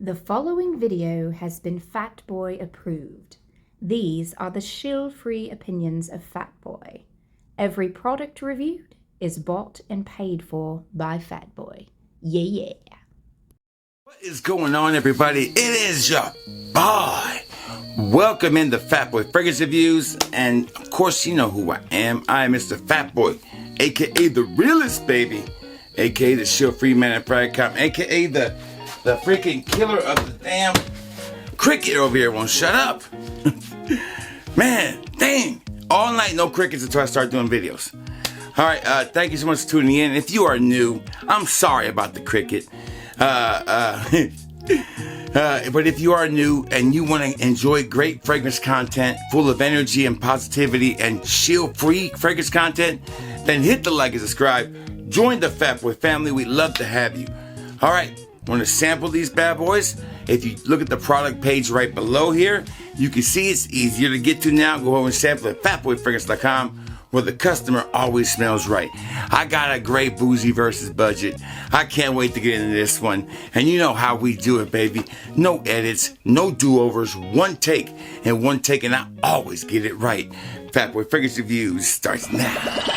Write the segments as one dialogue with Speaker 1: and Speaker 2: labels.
Speaker 1: The following video has been Fatboy approved. These are the shill-free opinions of Fatboy. Every product reviewed is bought and paid for by Fatboy. Yeah.
Speaker 2: What is going on, everybody? It is your boy. Welcome into Fatboy Fragrance Reviews, and of course you know who I am. I am Mr. Fatboy, aka the realest baby, aka the shill-free man at Pride Cop, aka the freaking killer of the damn cricket over here won't shut up. Man, dang. All night, no crickets until I start doing videos. Alright, thank you so much for tuning in. If you are new, I'm sorry about the cricket. But if you are new and you want to enjoy great fragrance content full of energy and positivity and shield-free fragrance content, then hit the like and subscribe. Join the Fatboy family. We'd love to have you. Alright. Want to sample these bad boys? If you look at the product page right below here, you can see it's easier to get to now. Go over and sample at fatboyfragrance.com, where the customer always smells right. I got a great Bougie versus budget. I can't wait to get into this one. And you know how we do it, baby. No edits, no do-overs, one take, and I always get it right. Fatboy Fragrance Reviews starts now.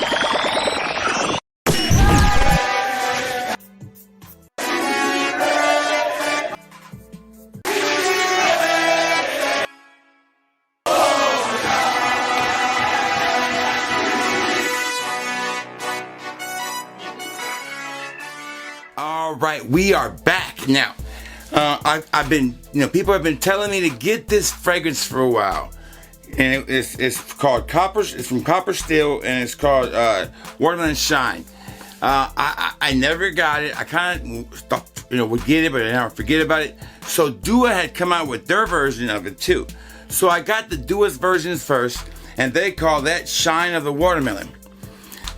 Speaker 2: All right, we are back now. I've been, people have been telling me to get this fragrance for a while, and it's called Copper. It's from Copper Still, and it's called Watermelon Shine. I never got it. I kind of thought, would get it, but I never forget about it. So Dua had come out with their version of it too. So I got the Dua's versions first, and they call that Shine of the Watermelon.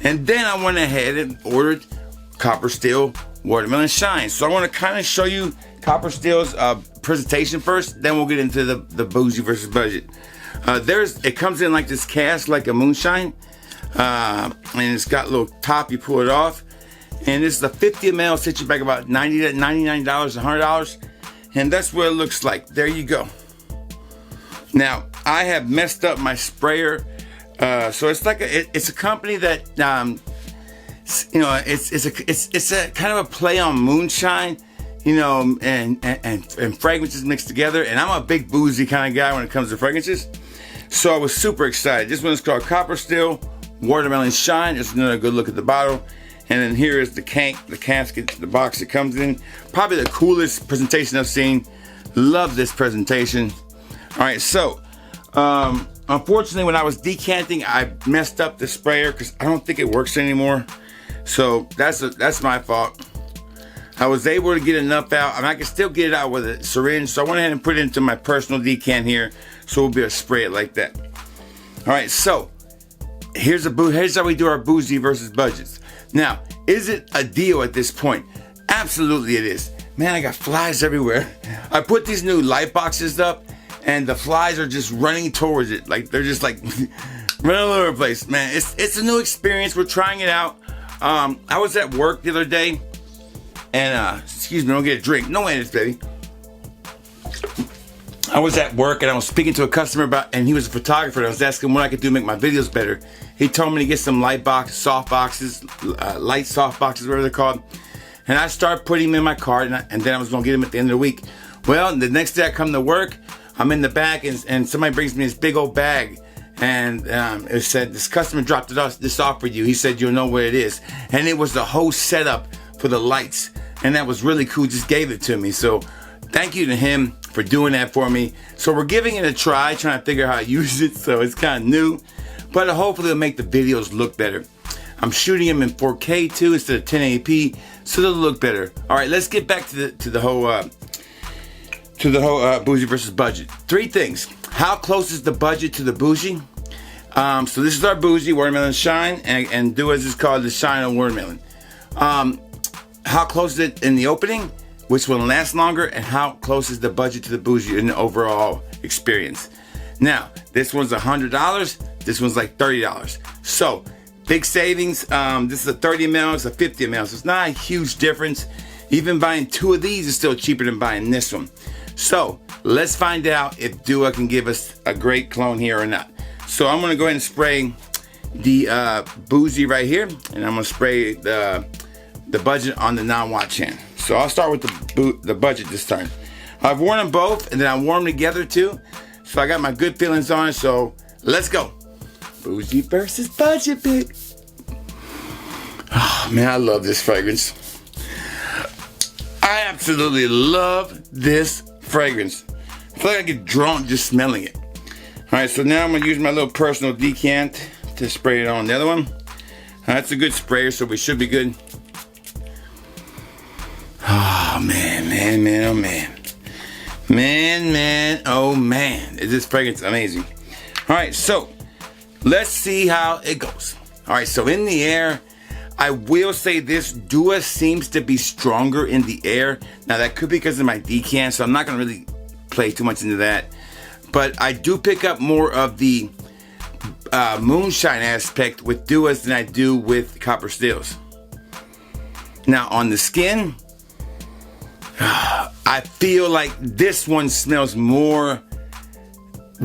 Speaker 2: And then I went ahead and ordered Copper Still Watermelon Shine. So I want to kind of show you Copper Still's presentation first, then we'll get into the Bougie versus budget. It comes in like this cast, like a moonshine, and it's got a little top, you pull it off, and this is a 50 ml, sets you back about $99, $100, and that's what it looks like. There you go. Now, I have messed up my sprayer, so it's like it's a company that it's a kind of a play on moonshine, and fragrances mixed together. And I'm a big boozy kind of guy when it comes to fragrances, so I was super excited. This one is called Copper Still Watermelon Shine. Just another good look at the bottle, and then here is the casket, the box it comes in. Probably the coolest presentation I've seen. Love this presentation. All right, so unfortunately, when I was decanting, I messed up the sprayer because I don't think it works anymore. So that's my fault. I was able to get enough out. I mean, I can still get it out with a syringe, so I went ahead and put it into my personal decant here, so we'll be able to spray it like that. All right, so here's how we do our Bougie versus budgets. Now, is it a deal at this point? Absolutely it is. Man, I got flies everywhere. I put these new light boxes up, and the flies are just running towards it. Like, they're just like running all over the place. Man, it's a new experience. We're trying it out. I was at work the other day, and excuse me, don't get a drink. No edits, baby. I was at work and I was speaking to a customer and he was a photographer. And I was asking him what I could do to make my videos better. He told me to get some light soft boxes, whatever they're called. And I started putting them in my cart, and then I was gonna get them at the end of the week. Well, the next day I come to work, I'm in the back, and somebody brings me this big old bag. And it said, this customer dropped this off for you. He said, you'll know where it is. And it was the whole setup for the lights. And that was really cool. Just gave it to me. So thank you to him for doing that for me. So we're giving it a try, trying to figure out how to use it. So it's kind of new, but hopefully it'll make the videos look better. I'm shooting them in 4K too, instead of 1080p. So they'll look better. All right, let's get back to the whole Bougie versus budget. Three things. How close is the budget to the Bougie? So this is our Bougie Watermelon Shine, and Dua's is called the Shine of Watermelon. How close is it in the opening? Which one lasts longer? And how close is the budget to the Bougie in the overall experience? Now, this one's $100. This one's like $30. So big savings. This is a 30 ml, it's a 50 ml, so it's not a huge difference. Even buying 2 of these is still cheaper than buying this one. So let's find out if Dua can give us a great clone here or not. So I'm gonna go ahead and spray the Bougie right here, and I'm gonna spray the Budget on the non-watch hand. So I'll start with the Budget this time. I've worn them both, and then I wore them together too. So I got my good feelings on it. So let's go. Bougie versus Budget pick. Oh man, I love this fragrance. I absolutely love this fragrance. I feel like I get drunk just smelling it. Alright, so now I'm going to use my little personal decant to spray it on the other one. That's a good sprayer, so we should be good. Oh man, oh man. Man, oh man. Is this fragrance amazing. Alright, so let's see how it goes. Alright, so in the air, I will say this, Dua seems to be stronger in the air. Now that could be because of my decant, so I'm not going to really play too much into that. But I do pick up more of the moonshine aspect with Duas than I do with Copper Stills. Now on the skin, I feel like this one smells more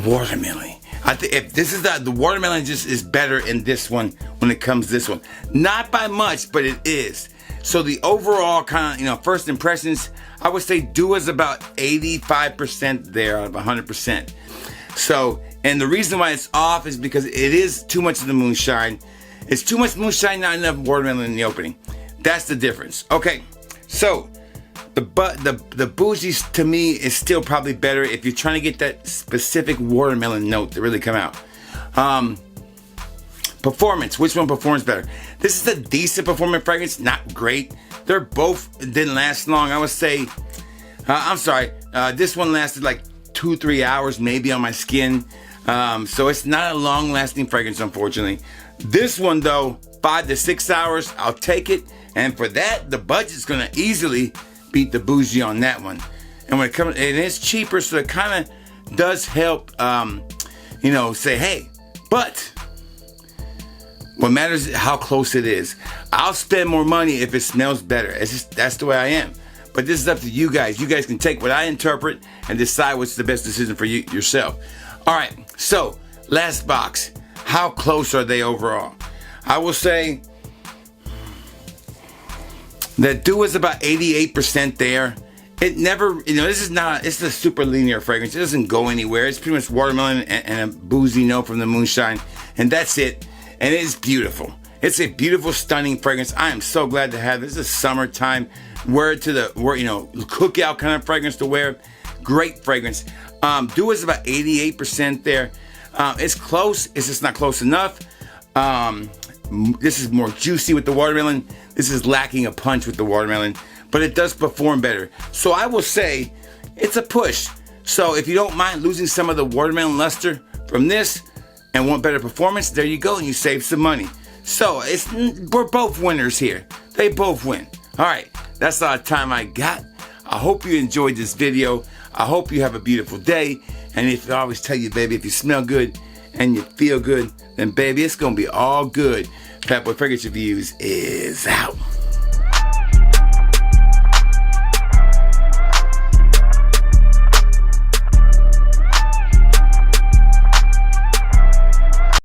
Speaker 2: watermelon. I think if this is the watermelon just is better in this one when it comes to this one. Not by much, but it is. So the overall kind of, first impressions, I would say Dua's about 85% there out of 100%. So, and the reason why it's off is because it is too much of the moonshine. It's too much moonshine, not enough watermelon in the opening. That's the difference. Okay, so the Bougie to me is still probably better if you're trying to get that specific watermelon note to really come out. Performance, which one performs better? This is a decent performance fragrance, not great. They're both didn't last long. I would say, I'm sorry, this one lasted like 2-3 hours maybe on my skin. So it's not a long lasting fragrance, unfortunately. This one though, 5 to 6 hours, I'll take it. And for that, the Budget's gonna easily beat the Bougie on that one. And when it comes, and it's cheaper, so it kind of does help, say, hey, but what matters is how close it is. I'll spend more money if it smells better. It's just, that's the way I am. But this is up to you guys. You guys can take what I interpret and decide what's the best decision for you yourself. All right, so last box. How close are they overall? I will say that Dua is about 88% there. It never, this is not, it's a super linear fragrance. It doesn't go anywhere. It's pretty much watermelon and a Bougie note from the moonshine. And that's it. And it is beautiful. It's a beautiful, stunning fragrance. I am so glad to have this. It's summertime. Wear it to the, cookout kind of fragrance to wear. Great fragrance. Dua is about 88% there. It's close. It's just not close enough. This is more juicy with the watermelon. This is lacking a punch with the watermelon, but it does perform better. So I will say it's a push. So if you don't mind losing some of the watermelon luster from this and want better performance, there you go, and you save some money. So we're both winners here. They both win. All right, that's all the time I got. I hope you enjoyed this video. I hope you have a beautiful day. And if I always tell you, baby, if you smell good and you feel good, then baby, it's gonna be all good. Fatboy Fragrance Reviews is out.